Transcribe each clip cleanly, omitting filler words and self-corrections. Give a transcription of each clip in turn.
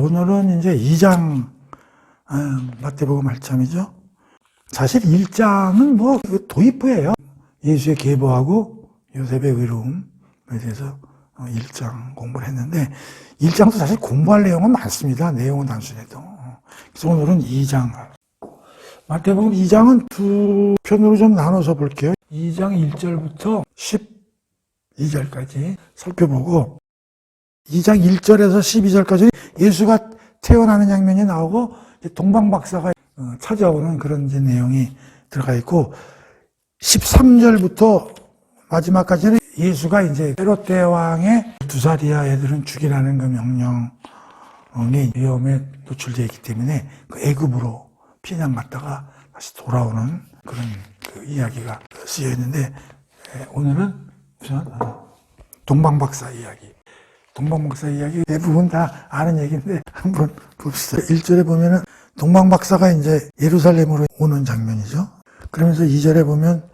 오늘은 이제 2장 마태복음 8장이죠. 사실 1장은 뭐 도입부예요. 예수의 계보하고 요셉의 의로움에 대해서 1장 공부를 했는데 1장도 사실 공부할 내용은 많습니다. 내용은 단순해도. 그래서 오늘은 2장. 마태복음 2장은 두 편으로 좀 나눠서 볼게요. 2장 1절부터 12절까지 살펴보고 2장 1절에서 12절까지 예수가 태어나는 장면이 나오고 동방박사가 찾아오는 그런 이제 내용이 들어가 있고 13절부터 마지막까지는 예수가 이제 헤롯 대왕의 2살 이하 애들은 죽이라는 그 명령이 위험에 노출되어 있기 때문에 그 애굽으로 피난 갔다가 다시 돌아오는 그런 그 이야기가 쓰여 있는데 오늘은 우선 동방박사 이야기. 동방박사 이야기 대부분 다 아는 얘기인데 한번 봅시다. 1절에 보면은 동방박사가 이제 예루살렘으로 오는 장면이죠. 그러면서 2절에 보면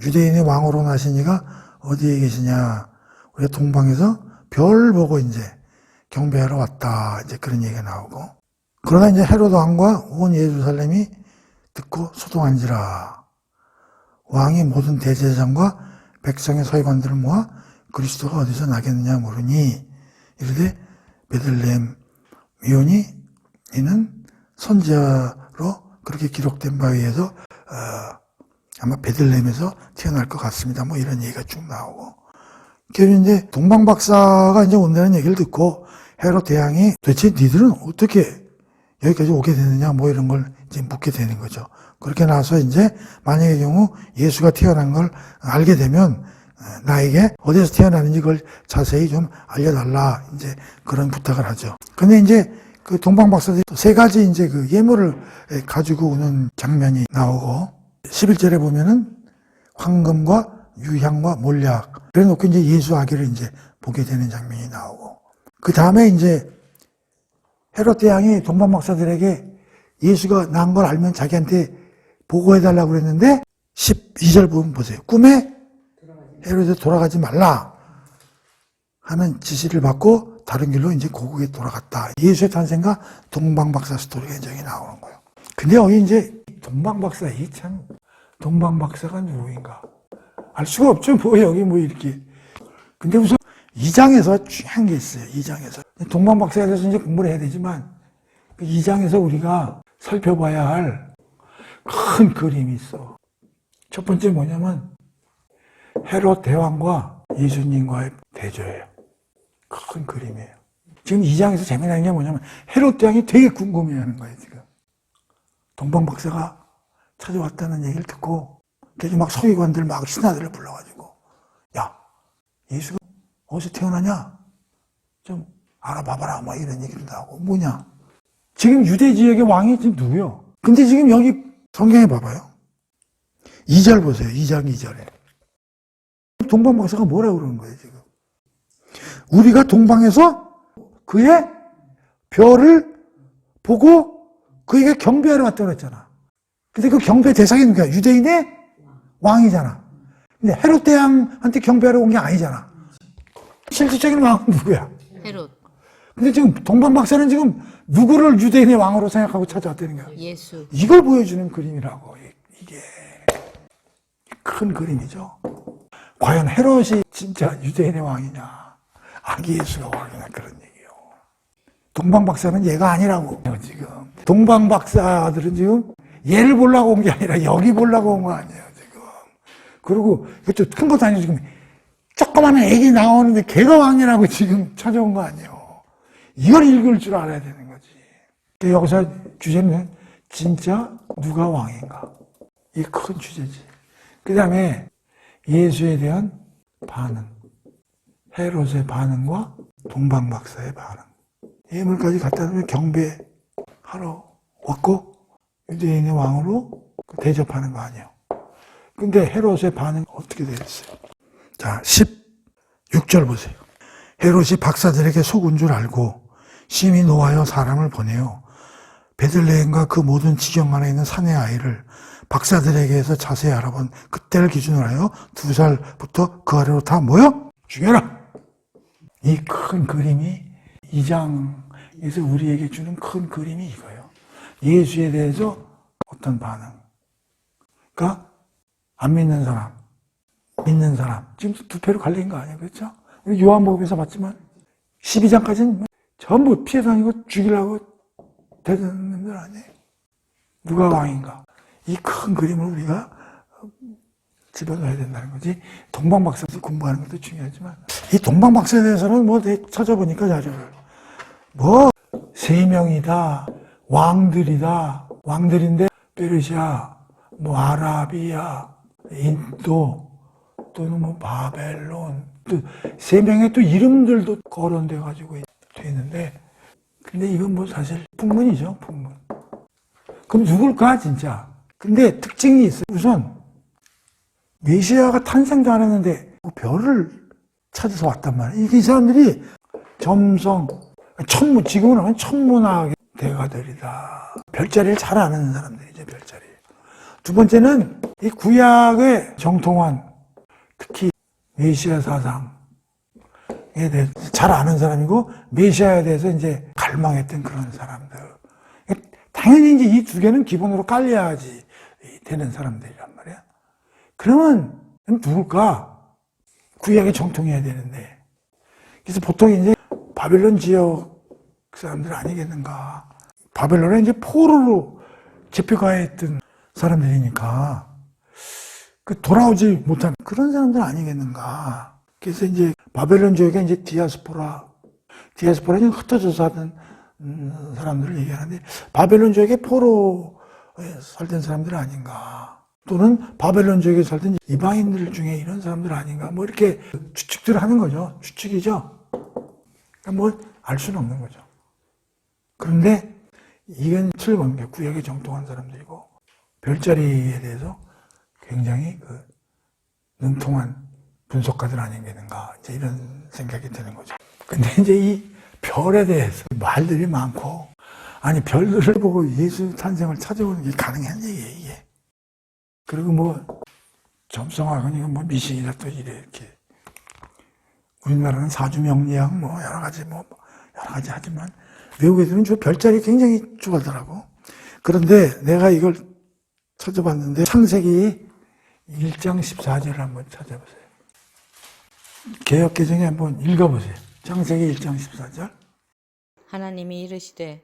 유대인의 왕으로 나신 이가 어디에 계시냐. 우리가 동방에서 별 보고 이제 경배하러 왔다. 이제 그런 얘기가 나오고. 그러나 이제 헤롯 왕과 온 예루살렘이 듣고 소동한지라. 왕이 모든 대제사장과 백성의 서기관들을 모아 그리스도가 어디서 나겠느냐 물으니 이르되 베들레헴 미오니 이는 선지자로 그렇게 기록된 바에 의해서 아마 베들레헴에서 태어날 것 같습니다. 뭐 이런 얘기가 쭉 나오고. 그래서 이제 동방박사가 이제 온다는 얘기를 듣고 헤롯 대왕이 도대체 니들은 어떻게 여기까지 오게 되느냐 뭐 이런 걸 이제 묻게 되는 거죠. 그렇게 나서 이제 만약의 경우 예수가 태어난 걸 알게 되면 나에게 어디서 태어났는지 그걸 자세히 좀 알려달라 이제 그런 부탁을 하죠. 근데 이제 그 동방박사들이 세 가지 이제 그 예물을 가지고 오는 장면이 나오고 11절에 보면은 황금과 유향과 몰약 그래 놓고 이제 예수 아기를 이제 보게 되는 장면이 나오고 그 다음에 이제 헤롯 대왕이 동방박사들에게 예수가 난 걸 알면 자기한테 보고해달라고 그랬는데 12절 보면 보세요. 꿈에 헤롯에 돌아가지 말라 하는 지시를 받고 다른 길로 이제 고국에 돌아갔다. 예수의 탄생과 동방박사 스토리가 이제 나오는 거예요. 근데 여기 이제 동방박사 참 동방박사가 누구인가 알 수가 없죠. 뭐 여기 뭐 이렇게. 근데 우선 2장에서 중요한 게 있어요. 2장에서 동방박사에 대해서 이제 공부를 해야 되지만 그 2장에서 우리가 살펴봐야 할 큰 그림이 있어. 첫 번째 뭐냐면 헤롯 대왕과 예수님과의 대조예요. 큰 그림이에요. 지금 2장에서 재미나는 게 뭐냐면 헤롯 대왕이 되게 궁금해하는 거예요. 지금 동방박사가 찾아왔다는 얘기를 듣고 그래서 막 서기관들 막 신하들을 불러가지고 야 예수가 어디서 태어나냐 좀 알아봐봐라 막 이런 얘기를 하고 뭐냐 지금 유대 지역의 왕이 지금 누구요? 근데 지금 여기 성경에 봐봐요. 2절 보세요. 2장 2절에 동방박사가 뭐라고 그러는 거예요 지금. 우리가 동방에서 그의 별을 보고 그에게 경배하러 왔다고 그랬잖아. 근데 그 경배 대상이 누구야? 유대인의 왕이잖아. 근데 헤롯 대왕한테 경배하러 온 게 아니잖아. 실질적인 왕은 누구야? 헤롯. 근데 지금 동방박사는 지금 누구를 유대인의 왕으로 생각하고 찾아왔다는 거야? 예수. 이걸 보여주는 그림이라고. 이게 큰 그림이죠. 과연 헤롯이 진짜 유대인의 왕이냐? 아기 예수가 왕이냐? 그런 얘기요. 동방박사는 얘가 아니라고. 지금 동방박사들은 지금 얘를 보려고 온 게 아니라 여기 보려고 온 거 아니에요 지금. 그리고 이것도 큰 것도 아니고 지금 조그마한 애기 나오는데 걔가 왕이라고 지금 찾아온 거 아니에요. 이걸 읽을 줄 알아야 되는 거지. 여기서 주제는 진짜 누가 왕인가. 이게 큰 주제지. 그 다음에 예수에 대한 반응. 헤롯의 반응과 동방박사의 반응. 예물까지 갖다 놓으면 경배하러 왔고 유대인의 왕으로 대접하는 거 아니에요. 근데 헤롯의 반응 어떻게 되겠어요? 자, 16절 보세요. 헤롯이 박사들에게 속은 줄 알고 심히 노하여 사람을 보내요. 베들레헴과 그 모든 지경 안에 있는 산의 아이를 박사들에게서 자세히 알아본 그때를 기준으로 하여 2살부터 그 아래로 다 모여 죽여라. 이 큰 그림이 2장 그래서 우리에게 주는 큰 그림이 이거예요. 예수에 대해서 어떤 반응. 그러니까 안 믿는 사람, 믿는 사람. 지금 두 패로 갈린 거 아니에요? 그렇죠? 우리 요한복음에서 봤지만 12장까지는 전부 피해 다니고 죽이려고 대드는 놈들 아니에요? 누가 왕인가? 이 큰 그림을 우리가 집어넣어야 된다는 거지. 동방박사도 공부하는 것도 중요하지만 이 동방박사에 대해서는 뭐 찾아보니까 자료를 뭐 3명이다, 왕들이다, 왕들인데 페르시아, 뭐 아라비아, 인도 또는 뭐 바벨론 또 3명의 또 이름들도 거론돼 가지고 돼 있는데 근데 이건 뭐 사실 풍문이죠, 풍문. 그럼 누굴까 진짜? 근데 특징이 있어요. 우선 메시아가 탄생도 안 했는데 별을 찾아서 왔단 말이에요. 이 사람들이 점성, 지금은 하면 천문학 대가들이다. 별자리를 잘 아는 사람들이죠, 별자리. 두 번째는 이 구약의 정통한, 특히 메시아 사상에 대해서 잘 아는 사람이고, 메시아에 대해서 이제 갈망했던 그런 사람들. 당연히 이제 이 두 개는 기본으로 깔려야지 되는 사람들이란 말이야. 그러면 누굴까? 구약에 정통해야 되는데. 그래서 보통 이제 바벨론 지역 사람들 아니겠는가. 바벨론에 이제 포로로 잡혀가했던 사람들이니까 돌아오지 못한 그런 사람들 아니겠는가. 그래서 이제 바벨론 지역에 이제 디아스포라는 흩어져서 하던 사람들을 얘기하는데 바벨론 지역에 포로에 살던 사람들 아닌가. 또는 바벨론 지역에 살던 이방인들 중에 이런 사람들 아닌가. 뭐 이렇게 추측들을 하는 거죠. 추측이죠. 그러니까 뭐 알 수는 없는 거죠. 그런데 이건 틀린 게 구약에 정통한 사람들이고 별자리에 대해서 굉장히 능통한 분석가들 아니겠는가. 이제 이런 생각이 드는 거죠. 근데 이제 이 별에 대해서 말들이 많고 아니 별들을 보고 예수 탄생을 찾아오는 게 가능한 얘기예요, 이게. 그리고 뭐 점성학은 이건 뭐 미신이다 또 이렇게 우리나라는 사주명리학 뭐 여러 가지 하지만 외국에서는 저 별자리 굉장히 좋아하더라고. 그런데 내가 이걸 찾아봤는데 창세기 1장 14절을 한번 찾아보세요. 개역개정에 한번 읽어보세요. 창세기 1장 14절. 하나님이 이르시되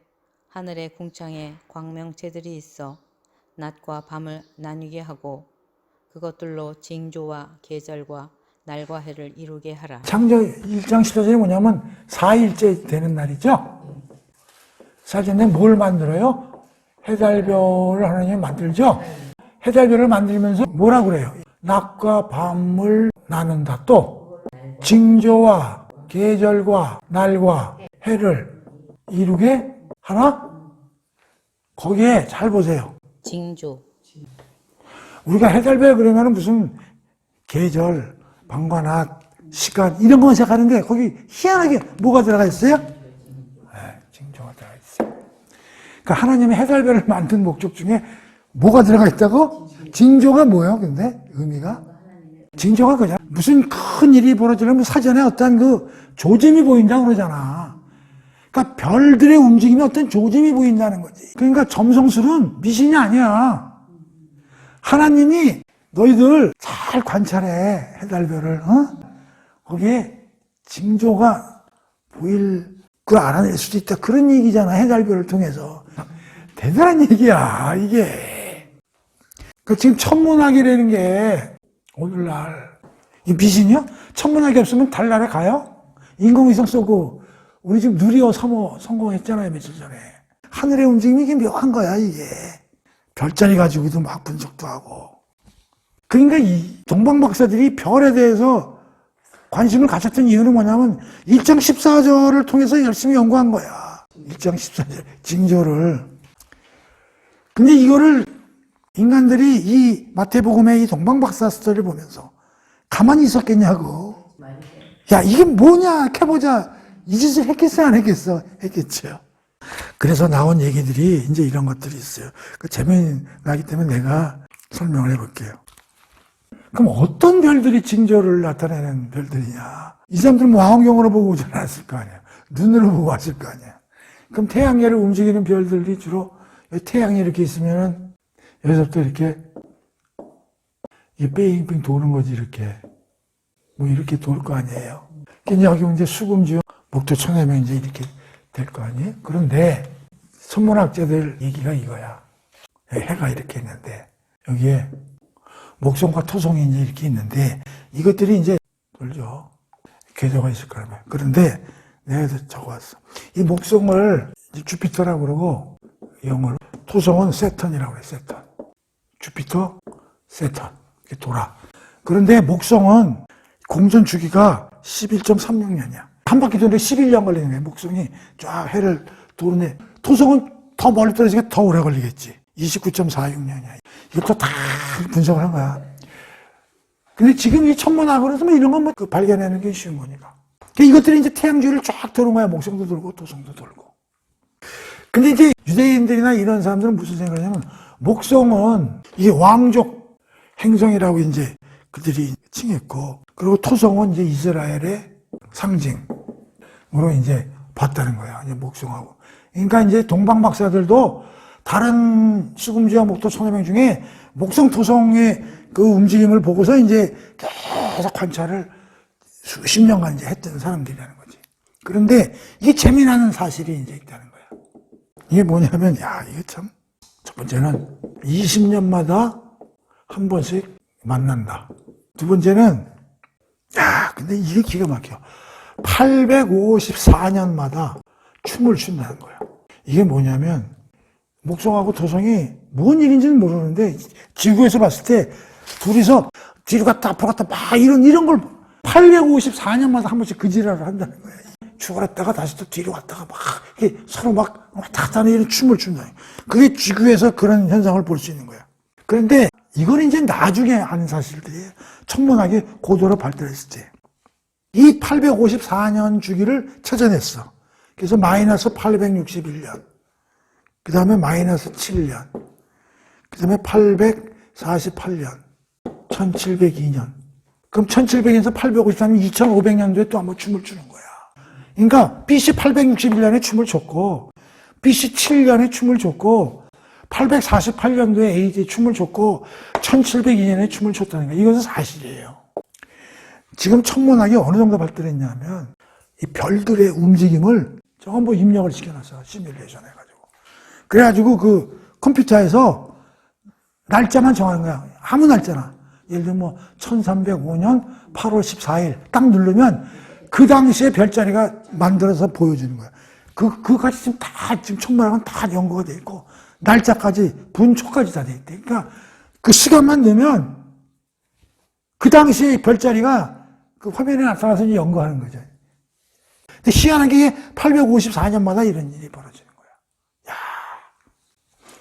하늘의 궁창에 광명체들이 있어 낮과 밤을 나뉘게 하고 그것들로 징조와 계절과 날과 해를 이루게 하라. 창세기 1장 14절이 뭐냐면 4일째 되는 날이죠. 사전에 뭘 만들어요? 해달별을 하나님이 만들죠. 해달별을 만들면서 뭐라 그래요? 낮과 밤을 나눈다. 또 징조와 계절과 날과 해를 이루게 하나? 거기에 잘 보세요. 징조. 우리가 해달별 그러면 무슨 계절, 밤과 낮, 시간 이런 것만 생각하는데 거기 희한하게 뭐가 들어가 있어요? 네, 징조가 들어가 있어요. 그러니까 하나님의 해달별을 만든 목적 중에 뭐가 들어가 있다고? 징조가 뭐예요? 근데 의미가? 징조가 그냥 무슨 큰 일이 벌어지려면 사전에 어떤 조짐이 보인다 그러잖아. 그러니까 별들의 움직임에 어떤 조짐이 보인다는 거지. 그러니까 점성술은 미신이 아니야. 하나님이 너희들 잘 관찰해, 해달별을, 거기에 징조가 보일, 그걸 알아낼 수도 있다. 그런 얘기잖아, 해달별을 통해서. 대단한 얘기야, 이게. 지금 천문학이라는 게, 오늘날, 이 미신이요? 천문학이 없으면 달나라에 가요? 인공위성 쏘고, 우리 지금 누리호 3호 성공했잖아요, 며칠 전에. 하늘의 움직임이 이게 묘한 거야, 이게. 별자리 가지고도 막 분석도 하고. 그러니까 이 동방박사들이 별에 대해서 관심을 가졌던 이유는 뭐냐면 1장 14절을 통해서 열심히 연구한 거야. 1장 14절, 징조를. 근데 이거를 인간들이 이 마태복음의 이 동방박사 스토리를 보면서 가만히 있었겠냐고. 야, 이게 뭐냐, 해보자. 이 짓을 했겠어, 안 했겠어? 했겠죠. 그래서 나온 얘기들이 이제 이런 것들이 있어요. 재미나기 때문에 내가 설명을 해볼게요. 그럼 어떤 별들이 징조를 나타내는 별들이냐? 이 사람들은 뭐 망원경으로 보고 오지 않았을 거 아니야. 눈으로 보고 왔을 거 아니야. 그럼 태양계를 움직이는 별들이 주로 태양이 이렇게 있으면은 여기서부터 이렇게 이게 뺑뺑 도는 거지, 이렇게. 뭐 이렇게 돌 거 아니에요. 이제 여기 이제 수금지역, 목도 천해명 이제 이렇게 될 거 아니에요? 그런데 천문학자들 얘기가 이거야. 해가 이렇게 있는데 여기에 목성과 토성이 이제 이렇게 있는데 이것들이 이제 돌죠. 궤도가 있을 거라면. 그런데 내가 적어왔어. 이 목성을 주피터라고 그러고 영어로 토성은 세턴이라고 그래. 세턴. 주피터, 세턴. 이렇게 돌아. 그런데 목성은 공전 주기가 11.36년이야. 한 바퀴 도는데 11년 걸리는 거야. 목성이 쫙 해를 도는데 토성은 더 멀리 떨어지니까 더 오래 걸리겠지. 29.46년이야. 이것도 다 분석을 한 거야. 근데 지금 이 천문학으로서 뭐 이런 건 뭐 발견하는 게 쉬운 거니까. 이것들이 이제 태양 주위를 쫙 도는 거야. 목성도 돌고 토성도 돌고. 근데 이제 유대인들이나 이런 사람들은 무슨 생각을 하냐면 목성은 이게 왕족 행성이라고 이제 그들이 칭했고, 그리고 토성은 이제 이스라엘의 상징으로 이제 봤다는 거야. 이제 목성하고. 그러니까 이제 동방 박사들도 다른 수금지와 목도 천해명 중에 목성 토성의 그 움직임을 보고서 이제 계속 관찰을 수십 년간 이제 했던 사람들이라는 거지. 그런데 이게 재미나는 사실이 이제 있다는 거야. 이게 뭐냐면, 야, 이게 참, 첫 번째는 20년마다 한 번씩 만난다. 두 번째는, 야, 근데 이게 기가 막혀. 854년마다 춤을 춘다는 거야. 이게 뭐냐면, 목성하고 토성이 뭔 일인지는 모르는데, 지구에서 봤을 때 둘이서 뒤로 갔다 앞으로 갔다 막 이런 걸 854년마다 한 번씩 그 지랄을 한다는 거야. 출발했다가 다시 또 뒤로 갔다가 막 이렇게 서로 막 왔다 갔다 하는 이런 춤을 춘다. 그게 지구에서 그런 현상을 볼 수 있는 거야. 그런데 이건 이제 나중에 아는 사실들이에요. 천문학이 고도로 발달했을 때. 이 854년 주기를 찾아냈어. 그래서 마이너스 861년. 그 다음에 마이너스 7년. 그 다음에 848년. 1702년. 그럼 1700년에서 853년, 2500년도에 또 한번 춤을 추는 거야. 그러니까 BC 861년에 춤을 췄고, BC 7년에 춤을 췄고, 848년도에 AD 춤을 췄고, 1702년에 춤을 췄다는 거야. 이것은 사실이에요. 지금 천문학이 어느 정도 발달했냐면, 이 별들의 움직임을 전부 입력을 시켜놨어. 시뮬레이션 해가지고. 그래가지고 그 컴퓨터에서 날짜만 정하는 거야. 아무 날짜나. 예를 들면 뭐 1305년 8월 14일 딱 누르면 그 당시에 별자리가 만들어서 보여주는 거야. 그까지 지금 다 지금 천문학은 다 연구가 돼 있고 날짜까지 분초까지 다 돼 있대. 그러니까 그 시간만 넣으면 그 당시에 별자리가 그 화면에 나타나서 이제 연구하는 거죠. 근데 희한한 게 854년마다 이런 일이 벌어지는 거야. 야.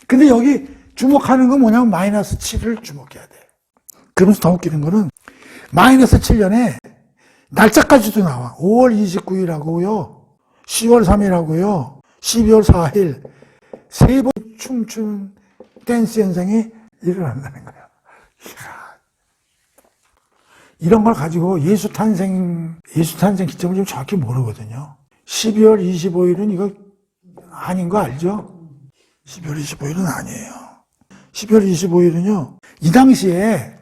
근데 여기 주목하는 건 뭐냐면 마이너스 7을 주목해야 돼. 그러면서 더 웃기는 거는 마이너스 7년에 날짜까지도 나와. 5월 29일하고요. 10월 3일하고요. 12월 4일. 세 번 춤춘 댄스 현상이 일어난다는 거야. 이야. 이런 걸 가지고 예수 탄생 기점을 좀 정확히 모르거든요. 12월 25일은 이거 아닌 거 알죠? 12월 25일은 아니에요. 12월 25일은요, 이 당시에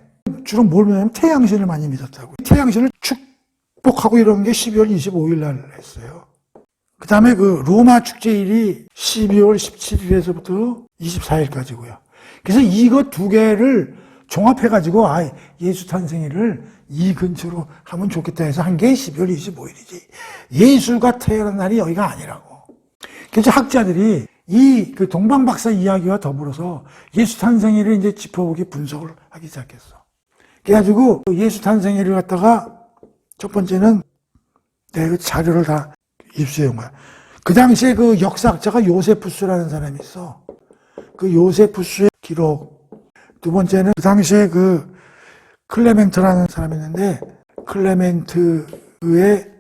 주로 뭘 믿냐면 태양신을 많이 믿었다고. 태양신을 축복하고 이런 게 12월 25일 날 했어요. 그 다음에 그 로마 축제일이 12월 17일에서부터 24일까지고요. 그래서 이거 두 개를 종합해가지고, 예수 탄생일을 이 근처로 하면 좋겠다 해서 한 게 12월 25일이지. 예수가 태어난 날이 여기가 아니라고. 그래서 학자들이 그 동방박사 이야기와 더불어서 예수 탄생일을 이제 짚어보기 분석을 하기 시작했어. 그래가지고 예수 탄생일을 갖다가 첫 번째는 내가 자료를 다 입수해온 거야. 그 당시에 그 역사학자가 요세푸스라는 사람이 있어. 그 요세푸스의 기록. 두 번째는 그 당시에 그 클레멘트라는 사람이 있는데 클레멘트의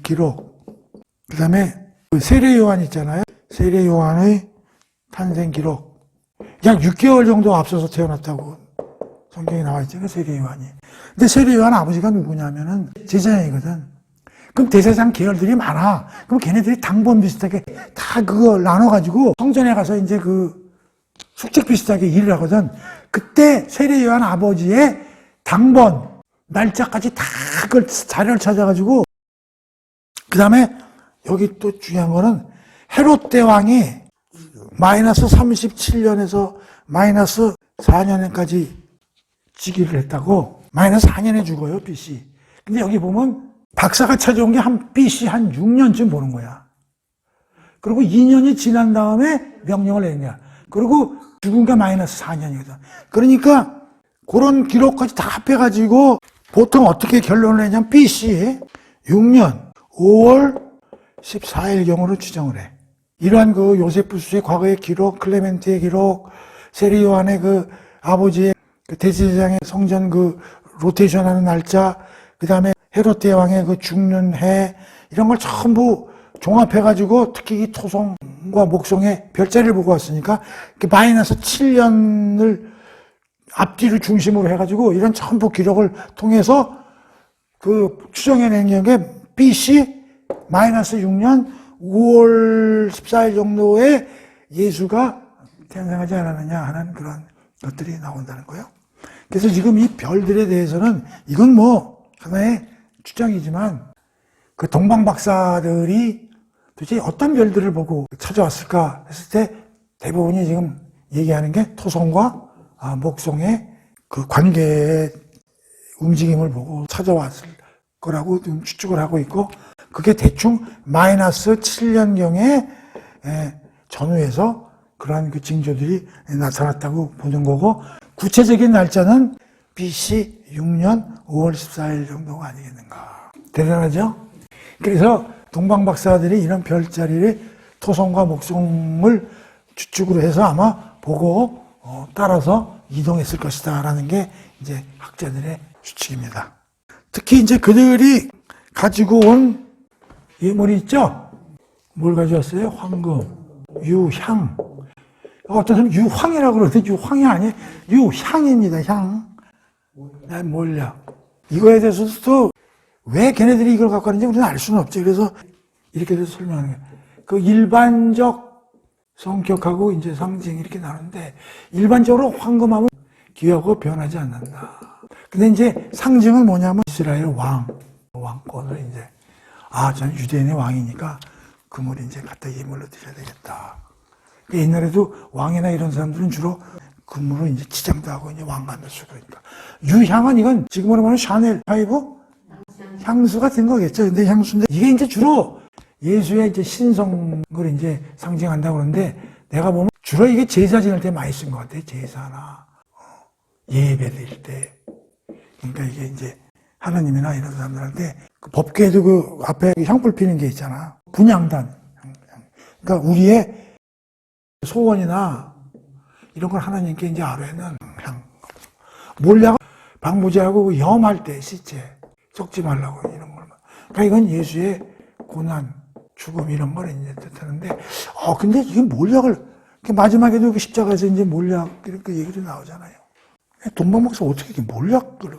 기록. 그 다음에 그 세례 요한 있잖아요. 세례 요한의 탄생 기록. 약 6개월 정도 앞서서 태어났다고 성경에 나와 있잖아요, 세례 요한이. 근데 세례 요한 아버지가 누구냐면은 제자형이거든. 그럼 대제사장 계열들이 많아. 그럼 걔네들이 당번 비슷하게 다 그거 나눠가지고 성전에 가서 이제 그 숙직 비슷하게 일을 하거든. 그때 세례 요한 아버지의 당번 날짜까지 다 그걸 자료를 찾아가지고, 그 다음에 여기 또 중요한 거는 헤롯 대왕이 마이너스 37년에서 마이너스 4년까지 즉위를 했다고. 마이너스 4년에 죽어요, BC. 근데 여기 보면 박사가 찾아온 게 한 BC 한 6년쯤 보는 거야. 그리고 2년이 지난 다음에 명령을 내는 거야. 그리고 죽은 게 마이너스 4년이거든. 그러니까 그런 기록까지 다 합해가지고 보통 어떻게 결론을 내냐면 BC 6년 5월 14일경으로 추정을 해. 이러한 그 요세푸스의 과거의 기록, 클레멘트의 기록, 세례 요한의 그 아버지의 그 대제사장의 성전 그 로테이션 하는 날짜, 그 다음에 헤롯 대왕의 그 죽는 해, 이런 걸 전부 종합해가지고 특히 이 토송과 목송의 별자리를 보고 왔으니까 마이너스 7년을 앞뒤를 중심으로 해가지고 이런 전부 기록을 통해서 그 추정해낸 게 BC 마이너스 6년 5월 14일 정도에 예수가 태어나지 않았느냐 하는 그런 것들이 나온다는 거예요. 그래서 지금 이 별들에 대해서는 이건 뭐 하나의 추정이지만 그 동방 박사들이 도대체 어떤 별들을 보고 찾아왔을까 했을 때 대부분이 지금 얘기하는 게 토성과 목성의 그 관계의 움직임을 보고 찾아왔을 거라고 좀 추측을 하고 있고, 그게 대충 마이너스 7년경에 전후에서 그러한 그 징조들이 나타났다고 보는 거고, 구체적인 날짜는 BC 6년 5월 14일 정도가 아니겠는가. 대단하죠? 그래서 동방 박사들이 이런 별자리를 토성과 목성을 추측으로 해서 아마 보고 따라서 이동했을 것이다 라는 게 이제 학자들의 추측입니다. 특히 이제 그들이 가지고 온 예물이 있죠? 뭘 가져왔어요? 황금, 유향. 어떤 사람은 유황이라고 그러는데 유황이 아니에요. 유향입니다, 향. 몰약. 이거에 대해서도 왜 걔네들이 이걸 갖고 왔는지 우리는 알 수는 없죠. 그래서 이렇게 돼서 설명하는 거예요. 그 일반적 성격하고 이제 상징 이렇게 나누는데, 일반적으로 황금하면 귀하고 변하지 않는다. 근데 이제 상징은 뭐냐면 이스라엘 왕권을 이제, 저는 유대인의 왕이니까 금을 이제 갖다 예물로 드려야 되겠다. 옛날에도 왕이나 이런 사람들은 주로 금으로 이제 치장도 하고 이제 왕관도 쓰고 그러니까. 유향은 이건 지금으로 말하면 샤넬 5 향수 같은 거겠죠. 근데 향수인데 이게 이제 주로 예수의 이제 신성을 이제 상징한다고 그러는데, 내가 보면 주로 이게 제사 지낼 때 많이 쓴 것 같아요. 제사나 예배 드릴 때. 그러니까 이게 이제 하나님이나 이런 사람들한테 그 법궤도 그 앞에 향불 피는 게 있잖아. 분향단. 그러니까 우리의 소원이나 이런 걸 하나님께 이제 아뢰는 향. 몰약 방부제하고 염할 때 시체 썩지 말라고 이런 걸. 그러니까 이건 예수의 고난, 죽음 이런 걸 이제 뜻하는데, 근데 이게 몰약을 마지막에도 그 십자가에서 이제 몰약 이렇게 얘기도 나오잖아요. 동방 박사 어떻게 이렇게 몰약을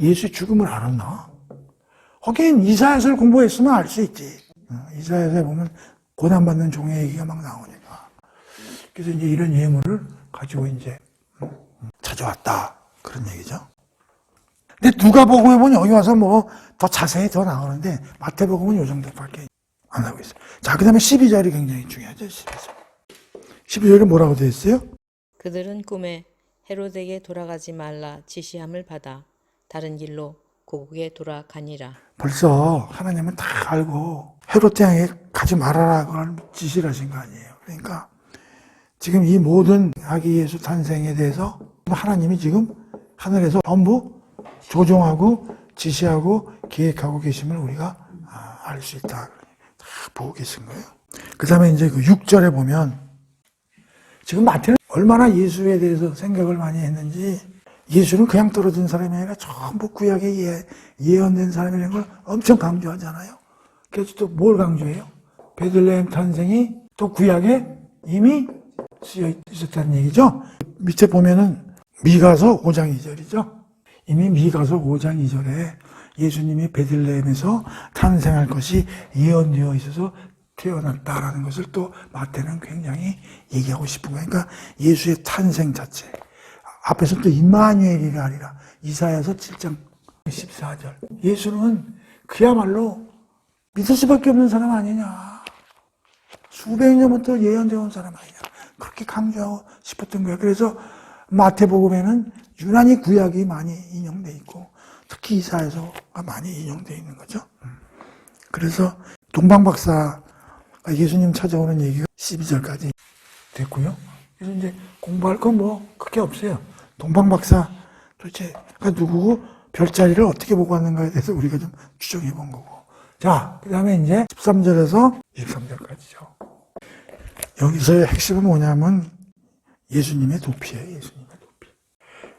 예수의 죽음을 알았나? 하긴 이사야서를 공부했으면 알 수 있지. 이사야서에 보면 고난받는 종의 얘기가 막 나오니까. 그래서 이제 이런 예물을 가지고 이제 찾아왔다. 그런 얘기죠. 근데 누가복음에 보면 여기 와서 뭐 더 자세히 더 나오는데, 마태복음은 요 정도밖에 안 하고 있어요. 자, 그 다음에 12절이 굉장히 중요하죠. 12절. 12절에 뭐라고 되어 있어요? 그들은 꿈에 헤롯에게 돌아가지 말라 지시함을 받아 다른 길로 고국에 돌아가니라. 벌써 하나님은 다 알고 헤롯 대왕에게 가지 말아라 그걸 지시를 하신 거 아니에요. 그러니까 지금 이 모든 아기 예수 탄생에 대해서 하나님이 지금 하늘에서 전부 조종하고 지시하고 계획하고 계심을 우리가 알 수 있다. 다 보고 계신 거예요. 그 다음에 이제 그 6절에 보면 지금 마태는 얼마나 예수에 대해서 생각을 많이 했는지, 예수는 그냥 떨어진 사람이 아니라 전부 구약에 예언된 사람이라는 걸 엄청 강조하잖아요. 그래서 또 뭘 강조해요? 베들레헴 탄생이 또 구약에 이미 쓰여 있었다는 얘기죠. 밑에 보면은 미가서 5장 2절이죠. 이미 미가서 5장 2절에 예수님이 베들레헴에서 탄생할 것이 예언되어 있어서 태어났다라는 것을 또 마태는 굉장히 얘기하고 싶은 거예요. 그러니까 예수의 탄생 자체. 앞에서 또 임마누엘이라 하리라. 이사야서 7장 14절. 예수는 그야말로 믿을 수밖에 없는 사람 아니냐. 수백 년부터 예언되어 온 사람 아니냐. 그렇게 강조하고 싶었던 거예요. 그래서 마태복음에는 유난히 구약이 많이 인용되어 있고 특히 이사야서가 많이 인용되어 있는 거죠. 그래서 동방박사가 예수님 찾아오는 얘기가 12절까지 됐고요. 그래서 이제 공부할 건 뭐 크게 없어요. 동방박사 도대체가 누구고 별자리를 어떻게 보고 왔는가에 대해서 우리가 좀 추정해 본 거고. 자, 그 다음에 이제 13절에서 23절까지죠. 여기서의 핵심은 뭐냐면 예수님의 도피예요. 예수님의 도피.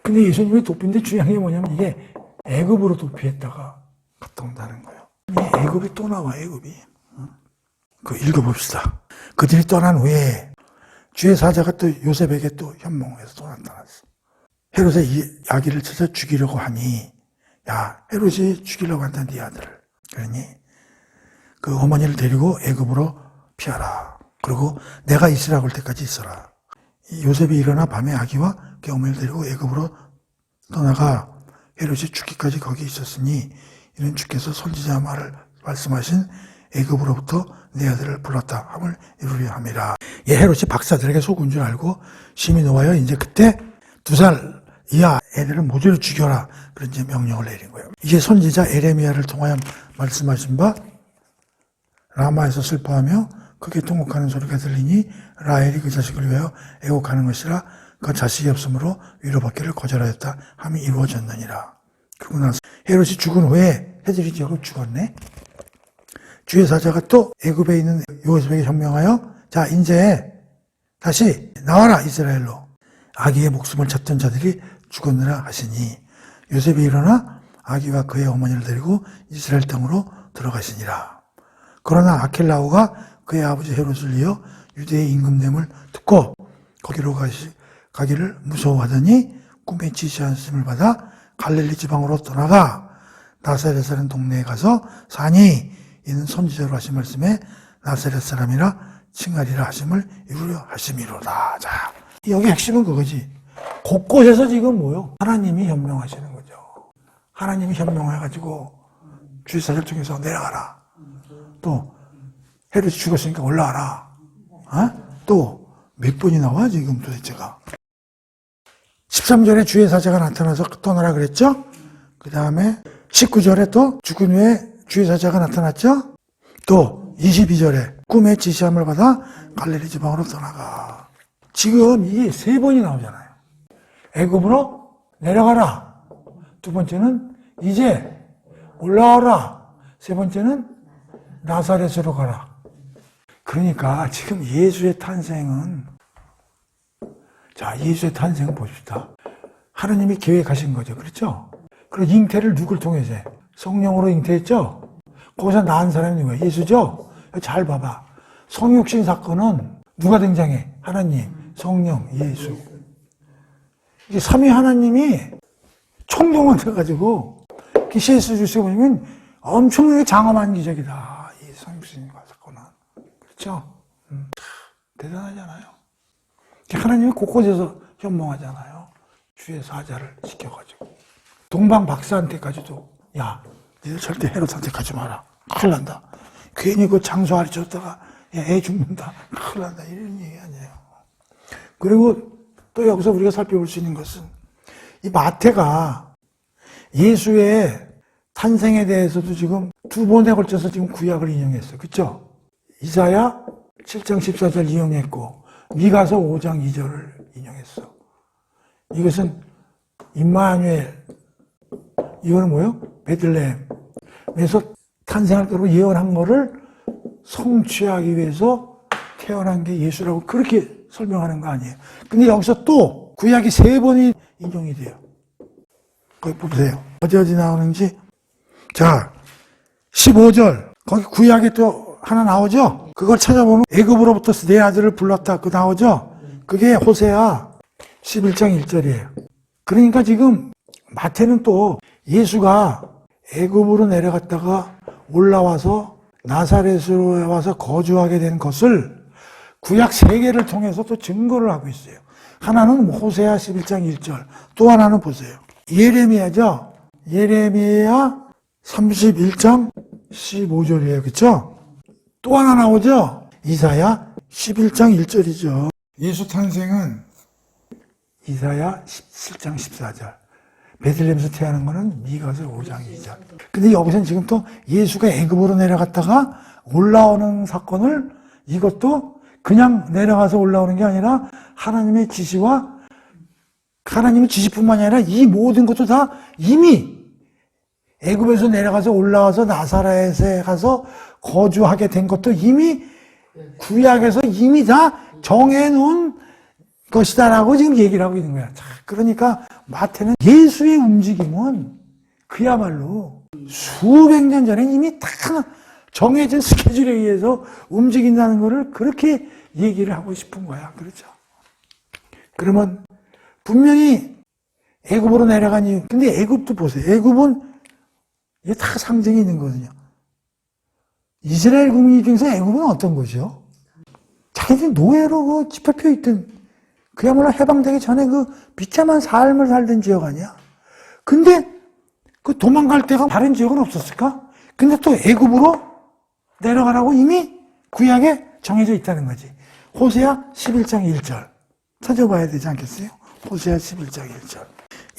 근데 예수님의 도피인데 중요한 게 뭐냐면 이게 애굽으로 도피했다가 갔다 온다는 거예요. 이 애굽이 또 나와, 애굽이. 그거 읽어봅시다. 그들이 떠난 후에 주의 사자가 또 요셉에게 또 현몽해서 또 나타났어. 헤롯의 아기를 찾아 죽이려고 하니, 야, 헤롯이 죽이려고 한다, 네 아들을. 그러니 그 어머니를 데리고 애굽으로 피하라. 그리고 내가 있으라고 할 때까지 있어라. 요셉이 일어나 밤에 아기와 그 어머니를 데리고 애굽으로 떠나가 헤롯이 죽기까지 거기 있었으니 이는 주께서 선지자 말을 말씀하신 애굽으로부터 내 아들을 불렀다 함을 이루려 함이라. 헤롯이 박사들에게 속은 줄 알고 심히 노하여 이제 그때 2살 이하 애들을 모조리 죽여라. 그런 이제 명령을 내린 거예요. 이게 선지자 에레미야를 통하여 말씀하신 바 라마에서 슬퍼하며 크게 통곡하는 소리가 들리니 라헬이 그 자식을 위하여 애곡하는 것이라. 그 자식이 없으므로 위로받기를 거절하였다 함이 이루어졌느니라. 그러고 나서 헤롯이 죽은 후에 헤드리 지역을 죽었네. 주의 사자가 또 애굽에 있는 요셉에게 현명하여 자 이제 다시 나와라 이스라엘로. 아기의 목숨을 찾던 자들이 죽었느라 하시니 요셉이 일어나 아기와 그의 어머니를 데리고 이스라엘 땅으로 들어가시니라. 그러나 아켈라오가 그의 아버지 헤롯을 이어 유대의 임금됨을 듣고 거기로 가기를 무서워하더니 꿈에 지시하심을 받아 갈릴리 지방으로 떠나가 나사렛 사는 동네에 가서 사니 이는 선지자로 하신 말씀에 나사렛 사람이라 칭하리라 하심을 이루려 하심이로다. 자, 여기 핵심은 그거지. 곳곳에서 지금 뭐요? 하나님이 현명하시는 거죠. 하나님이 현명해가지고 주의 사절 중에서 내려가라. 또 헤롯이 죽었으니까 올라와라. 또 몇 번이 나와 지금 도대체가. 13절에 주의 사자가 나타나서 떠나라 그랬죠? 그 다음에 19절에 또 죽은 후에 주의 사자가 나타났죠? 또 22절에 꿈의 지시함을 받아 갈릴리 지방으로 떠나가. 지금 이게 3번이 나오잖아요. 애굽으로 내려가라. 2번째는 이제 올라와라. 3번째는 나사렛으로 가라. 그러니까 지금 예수의 탄생은, 자, 예수의 탄생은 보십시다. 하나님이 계획하신 거죠. 그렇죠? 그리고 잉태를 누굴 통해서 해? 성령으로 잉태했죠? 거기서 낳은 사람이 누구야? 예수죠? 잘 봐봐. 성육신 사건은 누가 등장해? 하나님, 성령, 예수. 이게 삼위 하나님이 총동원돼가지고 예수 주시고 보면 엄청나게 장엄한 기적이다. 이 성육신 사건은. 그렇죠? 대단하잖아요. 하나님이 곳곳에서 현몽하잖아요. 주의 사자를 시켜가지고. 동방 박사한테까지도, 야, 너희들 절대 헤롯한테 가지 마라. 큰일 난다. 괜히 그 장소아리 줬다가 애 죽는다. 큰일 난다. 이런 얘기 아니에요. 그리고 또 여기서 우리가 살펴볼 수 있는 것은 이 마태가 예수의 탄생에 대해서도 지금 2번에 걸쳐서 지금 구약을 인용했어요. 그렇죠? 이사야 7장 14절 인용했고 미가서 5장 2절을 인용했어. 이것은 임마누엘, 이거는 뭐예요? 베들레헴에서 탄생할 거라고 예언한 거를 성취하기 위해서 태어난 게 예수라고 그렇게 설명하는 거 아니에요. 근데 여기서 또 구약이 3번이 인용이 돼요. 거기 보세요. 어디 나오는지. 자, 15절. 거기 구약에 또 하나 나오죠? 그걸 찾아보면 애굽으로부터 내 아들을 불렀다. 그 나오죠? 그게 호세아 11장 1절이에요. 그러니까 지금 마태는 또 예수가 애굽으로 내려갔다가 올라와서 나사렛으로 와서 거주하게 된 것을 구약 3개를 통해서 또 증거를 하고 있어요. 하나는 호세아 11장 1절, 또 하나는 보세요. 예레미야죠. 예레미야 31장 15절이에요. 그렇죠? 또 하나 나오죠. 이사야 11장 1절이죠. 예수 탄생은 이사야 17장 14절. 베들레헴에서 태어난 거는 미가서 5장 2절. 근데 여기서는 지금 또 예수가 애굽으로 내려갔다가 올라오는 사건을 이것도 그냥 내려가서 올라오는 게 아니라 하나님의 지시와 하나님의 지시뿐만 아니라 이 모든 것도 다 이미 애굽에서 내려가서 올라와서 나사렛에 가서 거주하게 된 것도 이미 구약에서 이미 다 정해놓은 것이다라고 지금 얘기를 하고 있는 거야. 자, 그러니까 마태는 예수의 움직임은 그야말로 수백 년 전에 이미 다 정해진 스케줄에 의해서 움직인다는 것을 그렇게 얘기를 하고 싶은 거야. 그렇죠? 그러면 분명히 애굽으로 내려간 이유. 근데 애굽도 보세요. 애굽은 이게 다 상징이 있는 거거든요. 이스라엘 국민 중에서 애굽은 어떤 곳이요? 자기들이 노예로 그 집합해 있던 그야말로 해방되기 전에 그 비참한 삶을 살던 지역 아니야? 근데 그 도망갈 데가 다른 지역은 없었을까? 근데 또 애굽으로 내려가라고 이미 구약에 정해져 있다는 거지. 호세아 11장 1절. 찾아봐야 되지 않겠어요? 호세아 11장 1절.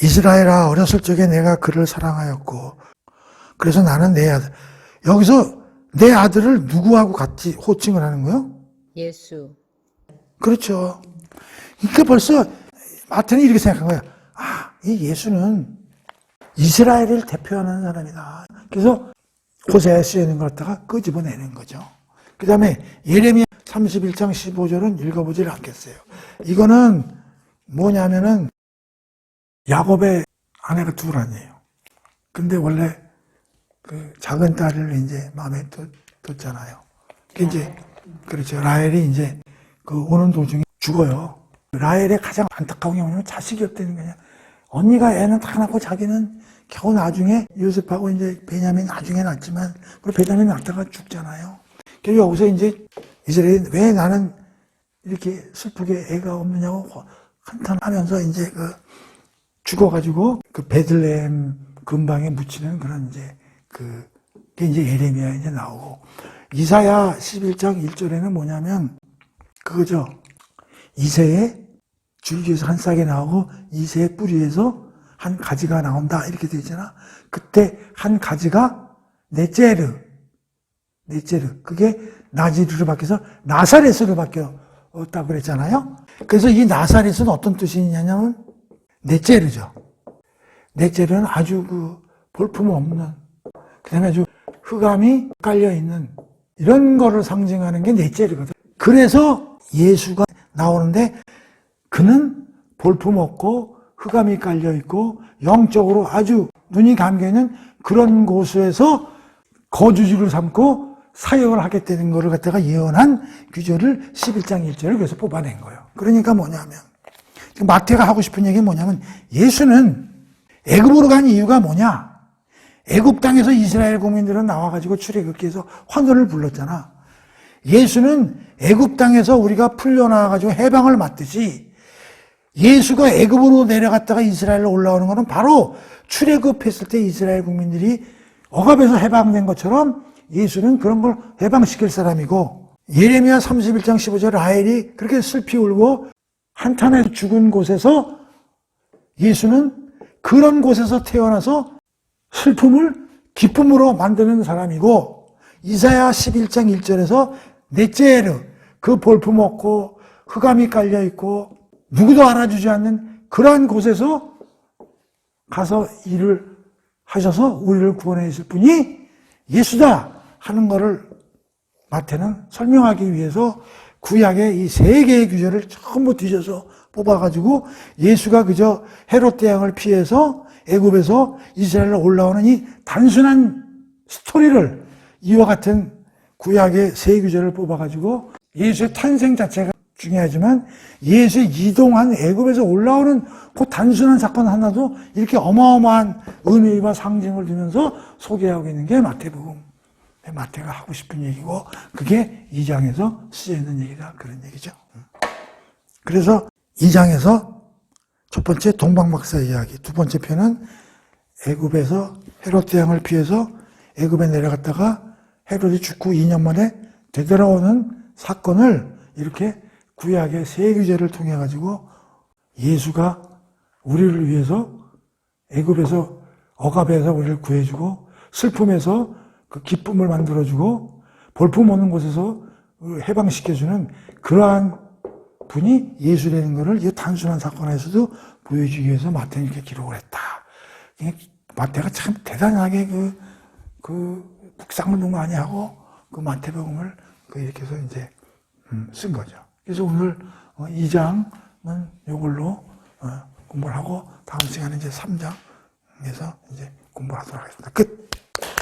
이스라엘아, 어렸을 적에 내가 그를 사랑하였고 그래서 나는 내 아들. 여기서 내 아들을 누구하고 같이 호칭을 하는 거예요? 예수. 그렇죠. 그러니까 벌써 마태는 이렇게 생각한 거야. 아, 이 예수는 이스라엘을 대표하는 사람이다. 그래서 호세아에 쓰여있는 걸 갖다가 끄집어내는 거죠. 그 다음에 예레미야 31장 15절은 읽어보질 않겠어요. 이거는 뭐냐면은 야곱의 아내가 둘 아니에요. 근데 원래 그 작은 딸을 이제 마음에 뒀잖아요. 이제 그렇죠. 라헬이 이제 그 오는 도중에 죽어요. 라헬의 가장 안타까운 게 뭐냐면 자식이 없다는 거냐. 언니가 애는 다 낳고 자기는 겨우 나중에 요셉하고 이제 베냐민 나중에 낳지만 그리고 베냐민 낳다가 죽잖아요. 그래서 여기서 이제 이스라엘이 왜 나는 이렇게 슬프게 애가 없느냐고 한탄하면서 이제 그 죽어가지고 그 베들레헴 근방에 묻히는 그런 이제 그게 이제 예레미야 이제 나오고 이사야 11장 1절에는 뭐냐면 그거죠. 이새의 줄기에서 한 싹이 나오고 이새의 뿌리에서 한 가지가 나온다 이렇게 되어 있잖아. 그때 한 가지가 넷제르 그게 나지르로 바뀌어서 나사렛으로 바뀌었다고 그랬잖아요. 그래서 이 나사렛은 어떤 뜻이 있냐면 넷제르죠. 넷제르는 아주 그 볼품 없는 그다음에 아주 흑암이 깔려 있는 이런 거를 상징하는 게 넷제르거든. 그래서 예수가 나오는데 그는 볼품 없고 흑암이 깔려 있고 영적으로 아주 눈이 감겨 있는 그런 곳에서 거주지를 삼고 사역을 하겠다는 것을 갖다가 예언한 규절을 11장 1절을 그래서 뽑아낸 거예요. 그러니까 뭐냐면 마태가 하고 싶은 얘기는 뭐냐면 예수는 애굽으로 간 이유가 뭐냐? 애굽 땅에서 이스라엘 국민들은 나와가지고 출애굽기에서 환원을 불렀잖아. 예수는 애굽 땅에서 우리가 풀려나와가지고 해방을 맞듯이 예수가 애굽으로 내려갔다가 이스라엘로 올라오는 것은 바로 출애굽했을 때 이스라엘 국민들이 억압에서 해방된 것처럼 예수는 그런 걸 해방시킬 사람이고 예레미야 31장 15절 라헬이 그렇게 슬피 울고 한탄에 죽은 곳에서 예수는 그런 곳에서 태어나서 슬픔을 기쁨으로 만드는 사람이고 이사야 11장 1절에서 넷제르 그 볼품 없고 흑암이 깔려있고 누구도 알아주지 않는 그러한 곳에서 가서 일을 하셔서 우리를 구원해 주실 분이 예수다 하는 것을 마태는 설명하기 위해서 구약의 이 3개의 규절을 전부 뒤져서 뽑아가지고 예수가 그저 헤롯 대왕을 피해서 애굽에서 이스라엘로 올라오는 이 단순한 스토리를 이와 같은 구약의 3규절을 뽑아가지고 예수의 탄생 자체가 중요하지만 예수의 이동한 애굽에서 올라오는 그 단순한 사건 하나도 이렇게 어마어마한 의미와 상징을 두면서 소개하고 있는 게 마태복음. 마태가 하고 싶은 얘기고 그게 2장에서 쓰여 있는 얘기다. 그런 얘기죠. 그래서 2장에서 첫 번째 동방박사 이야기, 두 번째 편은 애굽에서 헤롯 대왕을 피해서 애굽에 내려갔다가 헤롯이 죽고 2년 만에 되돌아오는 사건을 이렇게 구약의 세규제를 통해 가지고 예수가 우리를 위해서 애굽에서 억압에서 우리를 구해주고 슬픔에서 그 기쁨을 만들어주고 볼품 오는 곳에서 해방시켜주는 그러한 분이 예수라는 것을 이 단순한 사건에서도 보여주기 위해서 마태는 이렇게 기록을 했다. 마태가 참 대단하게 그 묵상을 너무 많이 하고 그 마태복음을 이렇게 해서 이제 쓴 거죠. 그래서 오늘 2장은 이걸로 공부를 하고 다음 시간에 이제 3장에서 이제 공부하도록 하겠습니다. 끝!